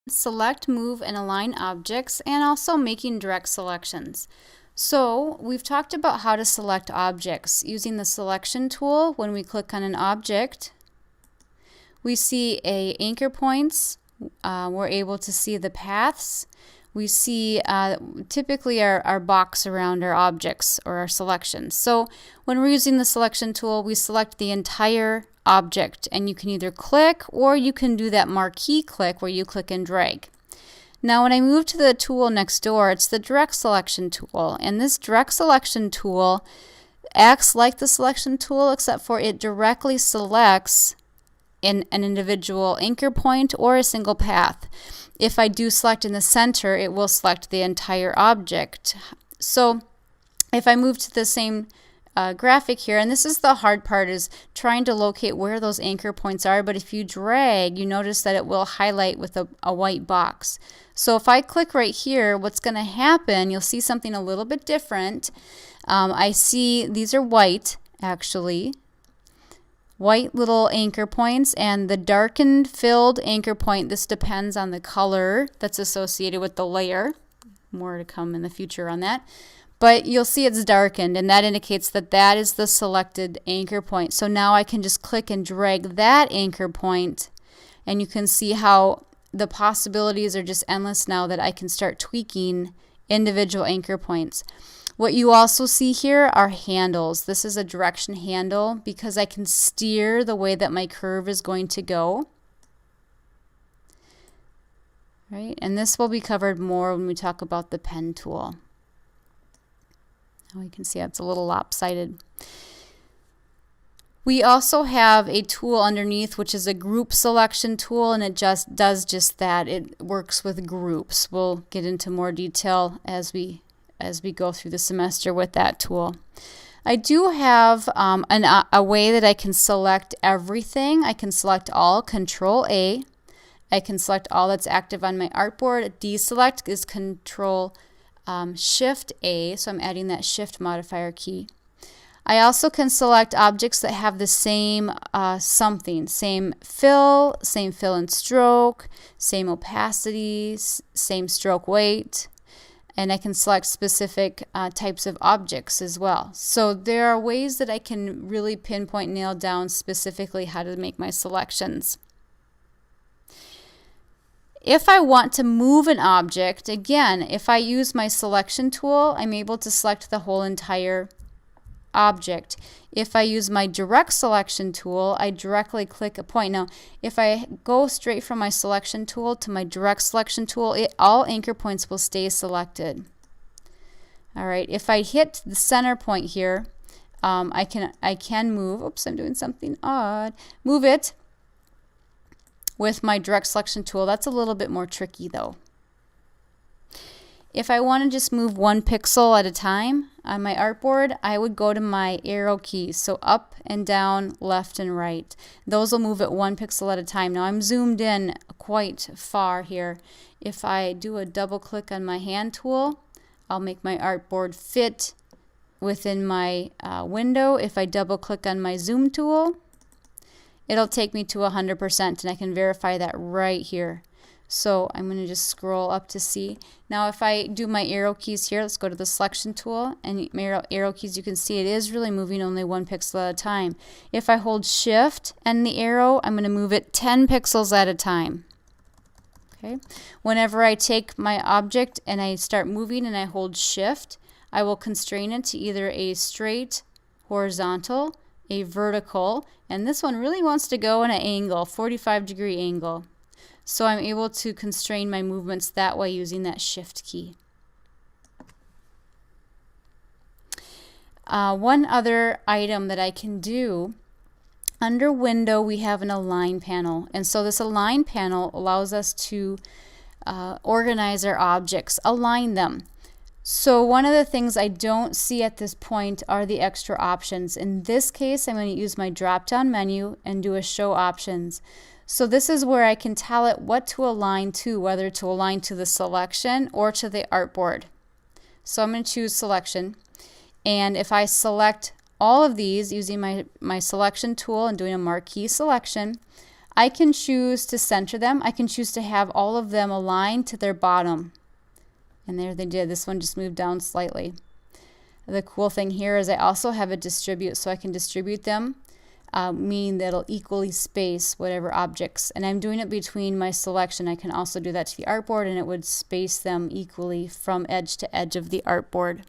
Select, move, and align objects, and also making direct selections. So we've talked about how to select objects using the selection tool. When we click on an object, we see anchor points. We're able to see the paths. We see typically our box around our objects or our selections. So when we're using the selection tool, we select the entire object, and you can either click or you can do that marquee click where you click and drag. Now when I move to the tool next door, it's the direct selection tool, and this direct selection tool acts like the selection tool except for it directly selects an individual anchor point or a single path. If I do select in the center, it will select the entire object. So if I move to the same graphic here, and this is the hard part, is trying to locate where those anchor points are, but if you drag, you notice that it will highlight with a white box. So if I click right here, what's going to happen, you'll see something a little bit different. I see these are white, actually. White little anchor points, and the darkened filled anchor point, this depends on the color that's associated with the layer. More to come in the future on that. But you'll see it's darkened, and that indicates that that is the selected anchor point. So now I can just click and drag that anchor point, and you can see how the possibilities are just endless now that I can start tweaking individual anchor points. What you also see here are handles. This is a direction handle because I can steer the way that my curve is going to go. Right? And this will be covered more when we talk about the pen tool. Now you can see it's a little lopsided. We also have a tool underneath, which is a group selection tool, and it just does just that. It works with groups. We'll get into more detail as we go through the semester with that tool. I do have a way that I can select everything. I can select all, Control A. I can select all that's active on my artboard. Deselect is Control Shift A, so I'm adding that Shift modifier key. I also can select objects that have the same same fill and stroke, same opacity, same stroke weight, and I can select specific types of objects as well. So there are ways that I can really pinpoint, nail down specifically how to make my selections. If I want to move an object, again, if I use my selection tool, I'm able to select the whole entire object. If I use my direct selection tool, I directly click a point. Now, if I go straight from my selection tool to my direct selection tool, all anchor points will stay selected. All right, if I hit the center point here, I can move, oops, I'm doing something odd, move it with my direct selection tool. That's a little bit more tricky though. If I want to just move one pixel at a time on my artboard, I would go to my arrow keys, so up and down, left and right. Those will move it one pixel at a time. Now I'm zoomed in quite far here. If I do a double click on my hand tool, I'll make my artboard fit within my window. If I double click on my zoom tool, it'll take me to 100%, and I can verify that right here. So I'm going to just scroll up to see. Now if I do my arrow keys here, let's go to the selection tool, and my arrow keys, you can see it is really moving only one pixel at a time. If I hold shift and the arrow, I'm going to move it 10 pixels at a time. Okay. Whenever I take my object and I start moving and I hold shift, I will constrain it to either a straight, horizontal, a vertical, and this one really wants to go in an angle, 45-degree angle. So I'm able to constrain my movements that way using that shift key. One other item that I can do, under window we have an align panel, and so this align panel allows us to organize our objects, align them. So one of the things I don't see at this point are the extra options. In this case, I'm going to use my drop-down menu and do a show options. So this is where I can tell it what to align to, whether to align to the selection or to the artboard. So I'm going to choose selection, and if I select all of these using my selection tool and doing a marquee selection, I can choose to center them. I can choose to have all of them aligned to their bottom. And there they did. This one just moved down slightly. The cool thing here is I also have a distribute, so I can distribute them, meaning that it'll equally space whatever objects. And I'm doing it between my selection. I can also do that to the artboard, and it would space them equally from edge to edge of the artboard.